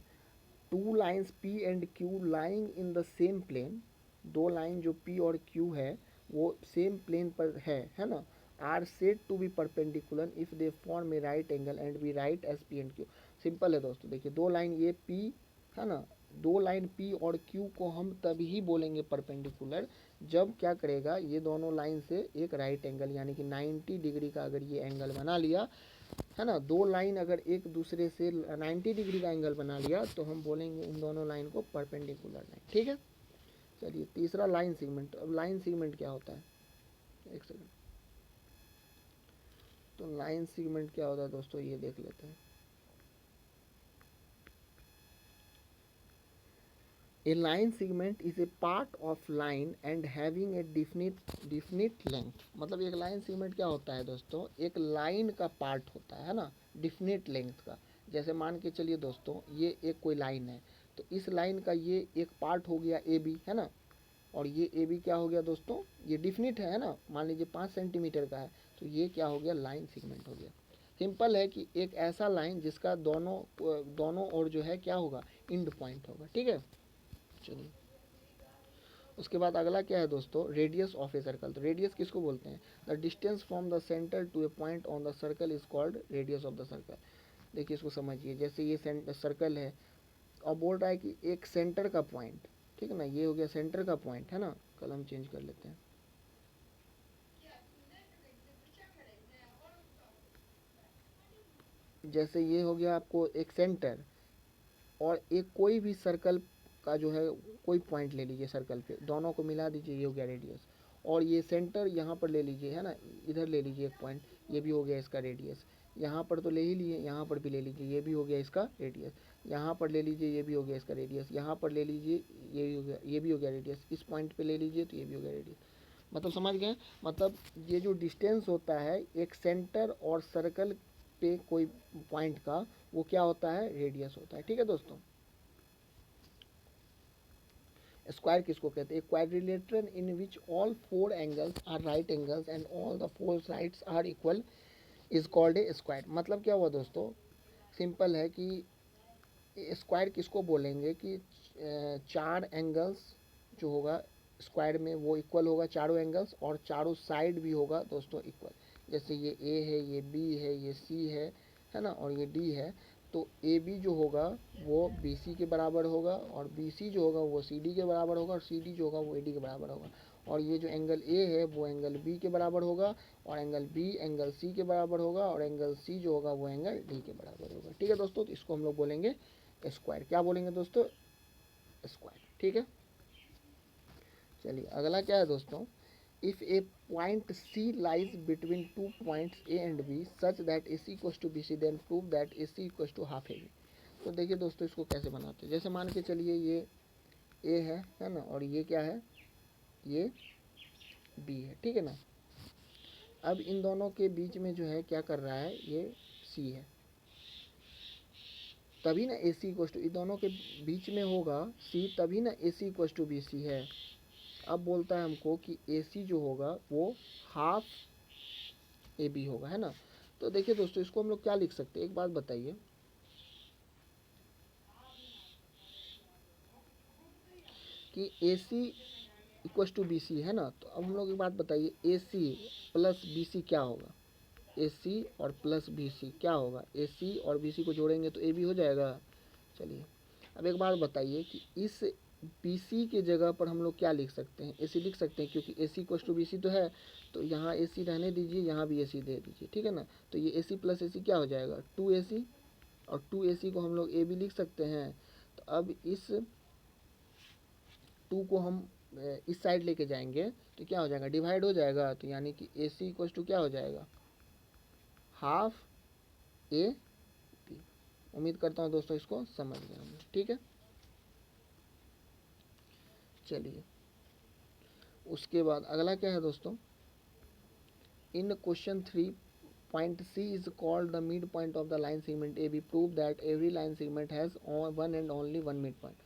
two lines P and Q lying in the same plane, दो लाइन जो पी और क्यू है वो सेम प्लेन पर है ना, are said to be perpendicular if they form a right angle and be right as P and Q. Simple है दोस्तों, देखिए दो लाइन ये पी है ना, दो लाइन पी और क्यू को हम तभी बोलेंगे परपेंडिकुलर जब क्या करेगा, ये दोनों लाइन से एक राइट एंगल यानी कि 90 डिग्री का अगर ये एंगल बना लिया, है ना, दो लाइन अगर एक दूसरे से 90 डिग्री का एंगल बना लिया तो हम बोलेंगे इन दोनों लाइन को परपेंडिकुलर लाइन, ठीक है। चलिए तीसरा लाइन सेगमेंट। अब लाइन सेगमेंट क्या होता है, एक सेकंड, तो लाइन सेगमेंट क्या होता है दोस्तों ये देख लेते हैं। A line segment is a part of line and having a definite length. मतलब एक लाइन सेगमेंट क्या होता है दोस्तों, एक लाइन का पार्ट होता है ना, डिफिनिट लेंथ का। जैसे मान के चलिए दोस्तों ये एक कोई लाइन है, तो इस लाइन का ये एक पार्ट हो गया ए बी, है ना, और ये ए बी क्या हो गया दोस्तों, ये डिफिनिट है ना, मान लीजिए 5 सेंटीमीटर का है, तो ये क्या हो गया, लाइन सेगमेंट हो गया। सिंपल है कि एक ऐसा लाइन जिसका दोनों और जो है क्या होगा, इंड पॉइंट होगा, ठीक है। चलिए उसके बाद अगला क्या है दोस्तों, रेडियस ऑफ ए सर्कल। तो रेडियस किसको बोलते हैं, the distance from the centre to a point on the circle is called radius of the circle. देखिए इसको समझिए, जैसे ये सर्कल है और बोल रहा है कि एक सेंटर का पॉइंट, ठीक है ना, ये हो गया सेंटर का पॉइंट, है ना, कलम चेंज कर लेते हैं। जैसे ये हो गया आपको एक सेंटर, और एक कोई भी सर्कल का जो है कोई पॉइंट ले लीजिए सर्कल पे, दोनों को मिला दीजिए, ये हो गया रेडियस। और ये सेंटर यहाँ पर ले लीजिए, है ना, इधर ले लीजिए एक पॉइंट, ये भी हो गया इसका रेडियस। यहाँ पर तो ले ही लिए, यहाँ पर भी ले लीजिए, ये भी हो गया इसका रेडियस। यहाँ पर ले लीजिए, ये भी हो गया इसका रेडियस। यहाँ पर ले लीजिए, ये भी हो गया, ये भी हो गया रेडियस। इस पॉइंट पे ले लीजिए तो ये भी हो गया रेडियस। मतलब समझ गए, मतलब ये जो डिस्टेंस होता है एक सेंटर और सर्कल पे कोई पॉइंट का, वो क्या होता है, रेडियस होता है, ठीक है दोस्तों। स्क्वायर किसको कहते हैं? Quadrilateral in which all 4 angles are right angles and all the 4 sides are equal is called a square. मतलब क्या हुआ दोस्तों, सिंपल है कि स्क्वायर किसको बोलेंगे कि 4 एंगल्स जो होगा स्क्वायर में वो इक्वल होगा चारों एंगल्स, और चारों साइड भी होगा दोस्तों इक्वल। जैसे ये ए है, ये बी है, ये सी है ना, और ये डी है। तो ए बी जो होगा वो बी सी के बराबर होगा, और बी सी जो होगा वो सी डी के बराबर होगा, और सी डी जो होगा वो ए डी के बराबर होगा। और ये जो एंगल ए है वो एंगल बी के बराबर होगा, और एंगल बी एंगल सी के बराबर होगा, और एंगल सी जो होगा वो एंगल डी के बराबर होगा। ठीक है दोस्तों, तो इसको हम लोग बोलेंगे स्क्वायर। क्या बोलेंगे दोस्तों? स्क्वायर। ठीक है, चलिए अगला क्या है दोस्तों, if a point C lies between 2 points A and B such that A C equals to B C, then prove that A C equals to half A B. तो देखिए दोस्तों इसको कैसे बनाते हैं। जैसे मान के चलिए ये ए है ना, और ये क्या है, ये बी है, ठीक है ना। अब इन दोनों के बीच में जो है क्या कर रहा है, ये सी है, तभी ना ए सी इक्वल्स टू, इन दोनों के बीच में होगा सी, तभी ना ए सी इक्वल्स टू बी सी है। अब बोलता है हमको कि ए सी जो होगा वो हाफ ए बी होगा, है ना। तो देखिए दोस्तों इसको हम लोग क्या लिख सकते हैं, एक बात बताइए कि ए सी इक्वल्स टू बी सी है ना। तो अब हम लोग एक बात बताइए, ए सी प्लस बी सी क्या होगा? ए सी और प्लस बी सी क्या होगा? ए सी और बी सी को जोड़ेंगे तो ए बी हो जाएगा। चलिए अब एक बात बताइए कि इस बी सी के जगह पर हम लोग क्या लिख सकते हैं? ए सी लिख सकते हैं, क्योंकि ए सी इक्वल्स टू बी सी तो है, तो यहाँ ए सी रहने दीजिए, यहाँ भी ए सी दे दीजिए, ठीक है ना। तो ये ए सी प्लस ए सी क्या हो जाएगा? 2ac, और 2ac को हम लोग ए बी लिख सकते हैं। तो अब इस 2 को हम इस साइड लेके जाएंगे तो क्या हो जाएगा? डिवाइड हो जाएगा। तो यानी कि ए सी इक्वल्स टू क्या हो जाएगा? Half A B. उम्मीद करता हूँ दोस्तों इसको समझ गए हम, ठीक है। चलिए उसके बाद अगला क्या है दोस्तों, in question 3 point C is called the mid point of the line segment A B, prove that every line segment has one and only one mid point.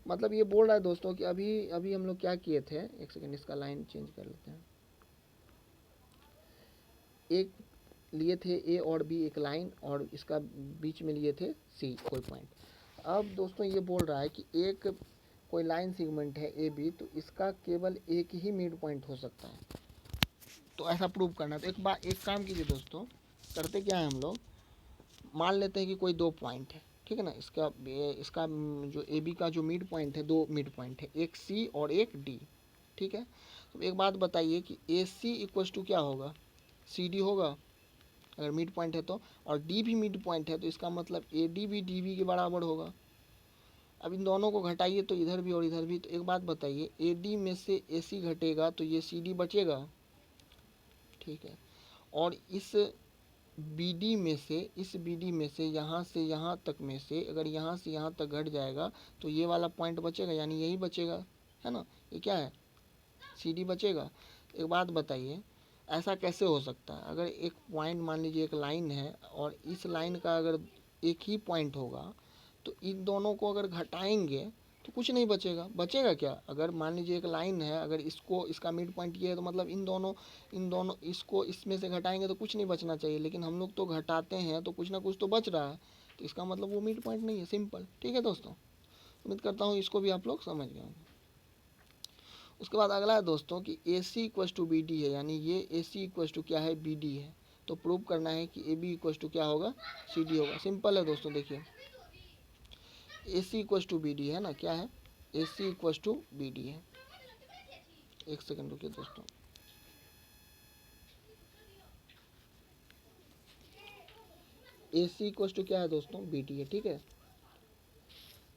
मतलब ये बोल रहा है दोस्तों कि अभी अभी हम लोग क्या किए थे, एक सेकेंड इसका लाइन चेंज कर लेते हैं। एक लिए थे ए और बी एक लाइन, और इसका बीच में लिए थे सी कोई पॉइंट। अब दोस्तों ये बोल रहा है कि एक कोई लाइन सेगमेंट है ए बी, तो इसका केवल एक ही मिड पॉइंट हो सकता है। तो ऐसा प्रूव करना है। तो एक बार एक काम कीजिए दोस्तों, करते क्या है हम लोग, मान लेते हैं कि कोई 2 पॉइंट है, ठीक है ना। इसका इसका जो ए बी का जो मिड पॉइंट है, 2 मिड पॉइंट है, एक सी और एक डी, ठीक है। तो एक बात बताइए कि ए सी इक्वल्स टू क्या होगा? सी डी होगा अगर मिड पॉइंट है तो, और डी भी मिड पॉइंट है, तो इसका मतलब ए डी भी डी बी के बराबर होगा। अब इन दोनों को घटाइए तो इधर भी और इधर भी। तो एक बात बताइए, ए डी में से ए सी घटेगा तो ये सी डी बचेगा, ठीक है। और इस बी डी में से, इस बी डी में से यहाँ तक में से अगर यहाँ से यहाँ तक घट जाएगा तो ये वाला पॉइंट बचेगा, यानी यही बचेगा, है ना। ये क्या है? सी डी बचेगा। एक बात बताइए, ऐसा कैसे हो सकता है? अगर एक पॉइंट मान लीजिए एक लाइन है, और इस लाइन का अगर एक ही पॉइंट होगा, तो इन दोनों को अगर घटाएंगे तो कुछ नहीं बचेगा। बचेगा क्या? अगर मान लीजिए एक लाइन है, अगर इसको इसका मिड पॉइंट ये है, तो मतलब इन दोनों इसको इसमें से घटाएंगे तो कुछ नहीं बचना चाहिए, लेकिन हम लोग तो घटाते हैं तो कुछ ना कुछ तो बच रहा है, तो इसका मतलब वो मिड पॉइंट नहीं है। सिंपल, ठीक है दोस्तों। उम्मीद करता हूँ इसको भी आप लोग समझ गए होंगे। उसके बाद अगला है दोस्तों कि ए C equals to B D है, यानी ये ए सी इक्वल्स टू क्या है? बी डी है। तो प्रूव करना है कि ए बी इक्वल्स टू क्या होगा? सी डी होगा। सिंपल है दोस्तों, देखिए ए C equals to B D है ना, क्या है? ए C equals to B D है। एक सेकंड रुकिए दोस्तों, ए सी इक्वल्स टू क्या है दोस्तों? बी डी है, ठीक है।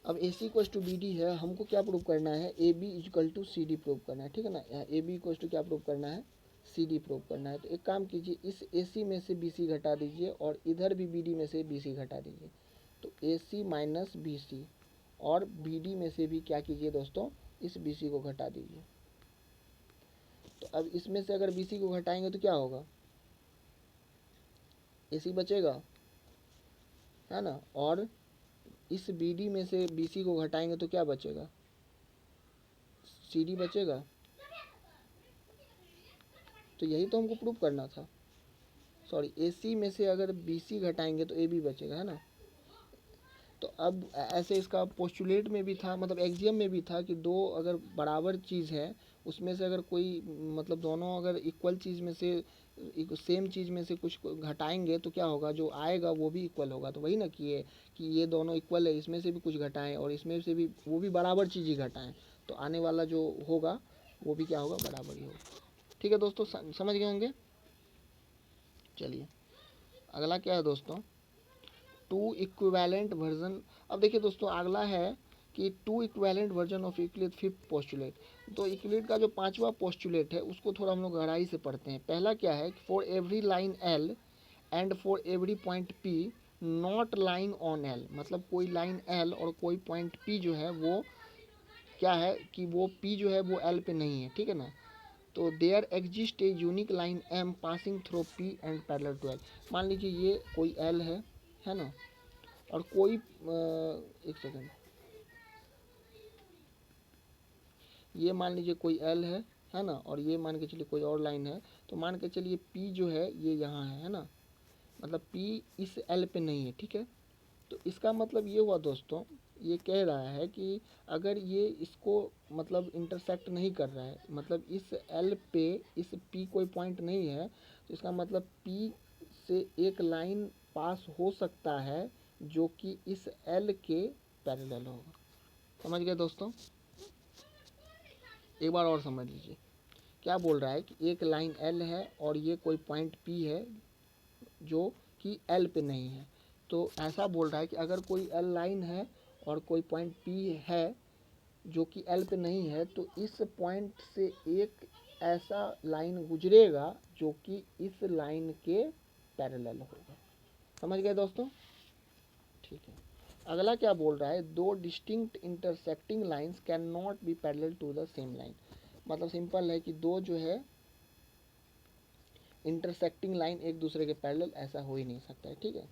अब A C equals to B D है, हमको क्या प्रूव करना है? A B equal to C D prove करना है, ठीक है ना। ए बी इक्वल्स टू क्या प्रूव करना है? सी डी प्रूव करना है। तो एक काम कीजिए, इस ए सी में से बी सी घटा दीजिए, और इधर भी बी डी में से बी सी घटा दीजिए। तो ए सी माइनस बी सी, और बी डी में से भी क्या कीजिए दोस्तों? इस बी सी को घटा दीजिए। तो अब इसमें से अगर बी सी को घटाएंगे तो क्या होगा? ए सी बचेगा, है ना। और इस बी डी में से बी सी को घटाएंगे तो क्या बचेगा? सी डी बचेगा। तो यही तो हमको प्रूव करना था। सॉरी, ए सी में से अगर बी सी घटाएंगे तो ए बी बचेगा, है ना। तो अब ऐसे इसका पोस्टुलेट में भी था, मतलब एक्सियम में भी था कि दो अगर बराबर चीज़ है उसमें से अगर कोई मतलब दोनों अगर इक्वल चीज़ में से सेम चीज़ में से कुछ घटाएंगे तो क्या होगा, जो आएगा वो भी इक्वल होगा। तो वही ना कि ये दोनों इक्वल है, इसमें से भी कुछ घटाएं और इसमें से भी वो भी बराबर चीज़ ही घटाएं, तो आने वाला जो होगा वो भी क्या होगा, बराबर ही होगा। ठीक है दोस्तों, समझ गए होंगे। चलिए अगला क्या है दोस्तों, टू इक्विवेलेंट वर्जन। अब देखिए दोस्तों, अगला है कि two equivalent version of Euclid fifth postulate. तो यूक्लिड का जो पांचवा पोस्टुलेट है उसको थोड़ा हम लोग गहराई से पढ़ते हैं। पहला क्या है, for every line L and for every point P not line on L. मतलब कोई लाइन एल और कोई पॉइंट पी जो है वो क्या है कि वो पी जो है वो एल पे नहीं है, ठीक है ना। तो there exist a unique line M passing through P and parallel to L. मान लीजिए ये कोई एल है ना, और कोई एक सेकेंड, ये मान लीजिए कोई एल है ना, और ये मान के चलिए कोई और लाइन है। तो मान के चलिए पी जो है ये यहाँ है ना, मतलब पी इस एल पे नहीं है, ठीक है। तो इसका मतलब ये हुआ दोस्तों, ये कह रहा है कि अगर ये इसको मतलब इंटरसेक्ट नहीं कर रहा है, मतलब इस एल पे इस पी कोई पॉइंट नहीं है, तो इसका मतलब पी से एक लाइन पास हो सकता है जो कि इस एल के पैरेलल होगा। समझ गए दोस्तों। एक बार और समझ लीजिए, क्या बोल रहा है कि एक लाइन एल है और ये कोई पॉइंट पी है जो कि एल पे नहीं है। तो ऐसा बोल रहा है कि अगर कोई एल लाइन है और कोई पॉइंट पी है जो कि एल पे नहीं है, तो इस पॉइंट से एक ऐसा लाइन गुजरेगा जो कि इस लाइन के पैरेलल होगा। समझ गए दोस्तों। ठीक है, अगला क्या बोल रहा है, दो distinct intersecting lines can not be parallel to the same line. मतलब सिंपल है कि दो जो है इंटरसेक्टिंग लाइन एक दूसरे के पैरेलल ऐसा हो ही नहीं सकता है, ठीक है।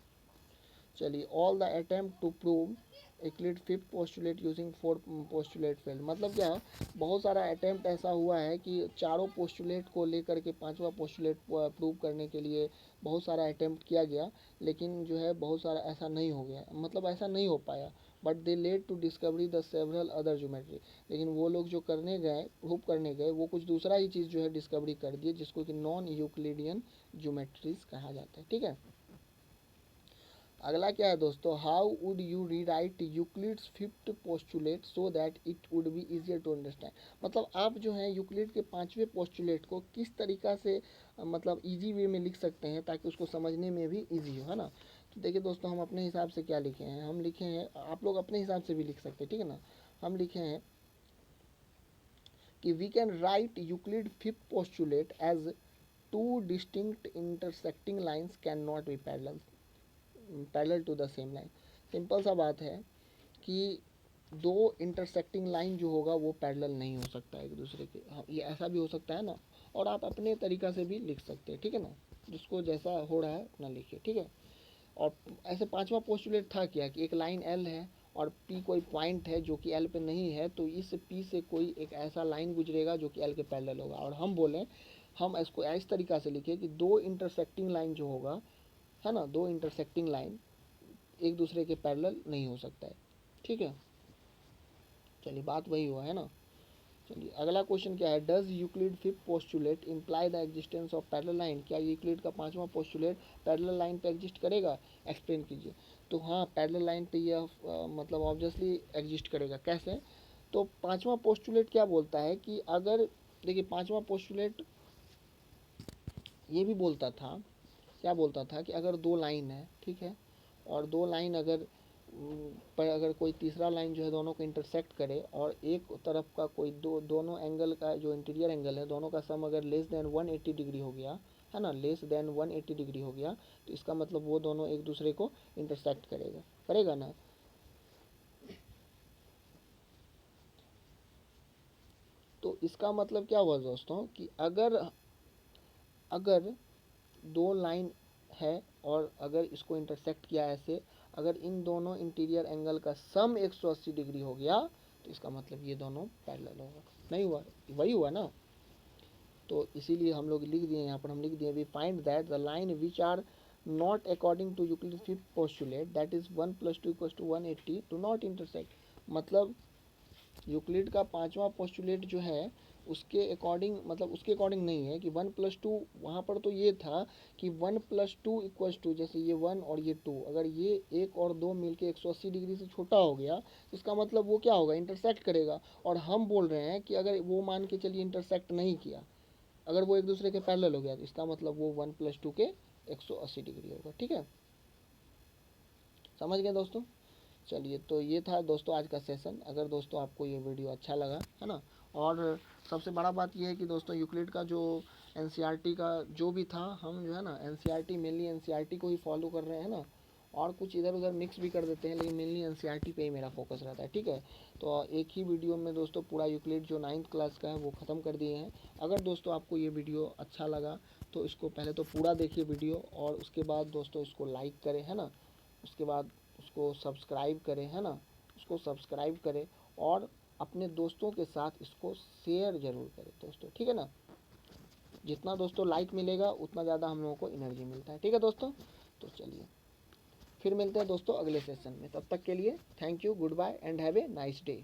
चलिए, all the attempt to prove Euclid fifth postulate using four postulate failed. मतलब क्या, बहुत सारा अटेम्प्ट ऐसा हुआ है कि चारों पोस्टुलेट को लेकर के पांचवा पोस्टुलेट प्रूव करने के लिए बहुत सारा अटेम्प्ट किया गया, लेकिन जो है बहुत सारा ऐसा नहीं हो गया, मतलब ऐसा नहीं हो पाया। But they led to discovery the several other geometry. लेकिन वो लोग जो करने गए, प्रूव करने गए, वो कुछ दूसरा ही चीज़ जो है डिस्कवरी कर दिए, जिसको कि नॉन यूक्लिडियन ज्योमेट्रीज कहा जाता है, ठीक है। अगला क्या है दोस्तों, how would you rewrite Euclid's fifth postulate so that it would be easier to understand. मतलब आप जो है यूक्लिड के पांचवें पोस्टुलेट को किस तरीका से मतलब इजी वे में लिख सकते हैं ताकि उसको समझने में भी इजी हो, है ना। तो देखिए दोस्तों, हम अपने हिसाब से क्या लिखे हैं, हम लिखे हैं, आप लोग अपने हिसाब से भी लिख सकते हैं, ठीक है ना। हम लिखे हैं कि we can write Euclid fifth postulate as two distinct intersecting lines can not be parallel to the same line. Simple सा बात है कि दो इंटरसेक्टिंग लाइन जो होगा वो पैरेलल नहीं हो सकता एक दूसरे के। हाँ, ये ऐसा भी हो सकता है ना, और आप अपने तरीका से भी लिख सकते हैं, ठीक है ना, जिसको जैसा हो रहा है अपना लिखिए, ठीक है। और ऐसे पांचवा पोस्टुलेट था क्या कि एक लाइन एल है और पी कोई पॉइंट है जो कि एल पे नहीं है, तो इस पी से कोई एक ऐसा लाइन गुजरेगा जो कि एल के पैरेलल होगा। और हम बोले, हम इसको इस तरीका से लिखे कि दो इंटरसेक्टिंग लाइन जो होगा, है ना, दो इंटरसेक्टिंग लाइन एक दूसरे के पैरेलल नहीं हो सकता है, ठीक है। चलिए, बात वही हुआ है ना। चलिए अगला क्वेश्चन क्या है, does Euclid fifth postulate imply the existence of parallel line. क्या यूक्लिड का पांचवा पोस्टुलेट पैरेलल लाइन पे एग्जिस्ट करेगा, एक्सप्लेन कीजिए। तो हाँ, पैरेलल लाइन पे यह मतलब ऑब्वियसली एग्जिस्ट करेगा। कैसे, तो पांचवा पोस्टुलेट क्या बोलता है कि अगर, देखिए पांचवा पोस्टुलेट ये भी बोलता था, क्या बोलता था कि अगर दो लाइन है, ठीक है, और दो लाइन अगर पर अगर कोई तीसरा लाइन जो है दोनों को इंटरसेक्ट करे और एक तरफ का कोई दोनों एंगल का जो इंटीरियर एंगल है दोनों का सम अगर लेस देन 180 डिग्री हो गया, है ना, लेस देन 180 डिग्री हो गया, तो इसका मतलब वो दोनों एक दूसरे को इंटरसेक्ट करेगा ना। तो इसका मतलब क्या हुआ दोस्तों कि अगर अगर दो लाइन है और अगर इसको इंटरसेक्ट किया ऐसे, अगर इन दोनों इंटीरियर एंगल का सम 180 डिग्री हो गया, तो इसका मतलब ये दोनों पैरेलल होगा। नहीं हुआ, वही हुआ ना। तो इसीलिए हम लोग लिख दिए, यहाँ पर हम लिख दिए, we find that the line which are not according to Euclid fifth postulate that is 1 + 2 = 180 do not intersect. मतलब यूक्लिड का पांचवा पोस्टुलेट जो है उसके अकॉर्डिंग, मतलब उसके अकॉर्डिंग नहीं है कि 1 + 2, वहाँ पर तो ये था कि 1 + 2 = 2, जैसे ये 1 और ये 2, अगर ये 1 और 2 मिलके 180 डिग्री से छोटा हो गया तो इसका मतलब वो क्या होगा, इंटरसेक्ट करेगा। और हम बोल रहे हैं कि अगर वो मान के चलिए इंटरसेक्ट नहीं किया, अगर वो एक दूसरे के पैरेलल हो गया, तो इसका मतलब वो 1 + 2 के 180 डिग्री होगा। ठीक है, समझ गए दोस्तों। चलिए, तो ये था दोस्तों आज का सेशन। अगर दोस्तों आपको ये वीडियो अच्छा लगा है ना, और सबसे बड़ा बात ये है कि दोस्तों यूक्लिड का जो एनसीईआरटी का जो भी था, हम जो है ना एनसीईआरटी, मेनली एनसीईआरटी को ही फॉलो कर रहे हैं ना, और कुछ इधर उधर मिक्स भी कर देते हैं, लेकिन मेनली एनसीईआरटी पे ही मेरा फोकस रहता है। ठीक है, तो एक ही वीडियो में दोस्तों पूरा यूक्लिड जो 9th क्लास का है वो ख़त्म कर दिए हैं। अगर दोस्तों आपको ये वीडियो अच्छा लगा तो इसको पहले तो पूरा देखिए वीडियो, और उसके बाद दोस्तों इसको लाइक करें, है ना, उसके बाद उसको सब्सक्राइब करें, है ना, उसको सब्सक्राइब करें, और अपने दोस्तों के साथ इसको शेयर जरूर करें दोस्तों। ठीक है ना, जितना दोस्तों लाइक मिलेगा उतना ज़्यादा हम लोगों को एनर्जी मिलता है। ठीक है दोस्तों, तो चलिए फिर मिलते हैं दोस्तों अगले सेशन में। तब तक के लिए thank you, goodbye and have a nice day.